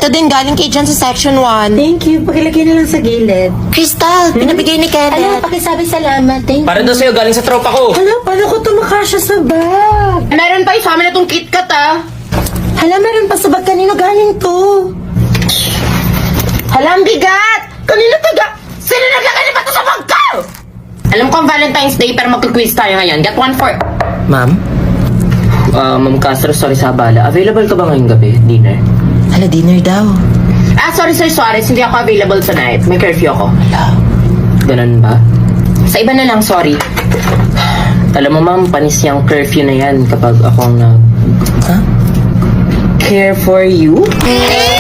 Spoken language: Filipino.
Ito din, galing kay Jan sa section 1. Thank you. Pakilagay na lang sa gilid. Crystal, pinabigay ni Ano, Kenneth. pakisabi salamat. Thank you. Para daw sa'yo, galing sa tropa ko. Hala, paano ko ito makasya sa bag? Meron pa sa amin na itong KitKat, ah. Hala, meron pa sa bag. Kanino galing to? Hala, ang bigat! Kanina Sino naglagay na ba ito sa bag ko? Alam ko ang Valentine's Day, pero magka-quiz tayo ngayon. Get one for... Ma'am? Ma'am Castro, sorry sa abala. Available ka ba ngayong gabi? Dinner? Hala, dinner daw. Sorry, Sir Suarez. Hindi ako available tonight. May curfew ako. Hala. Ganun ba? Sa iba na lang, sorry. Alam mo ma'am, panis yung curfew na yan kapag ako ang Huh? care for you. Eh!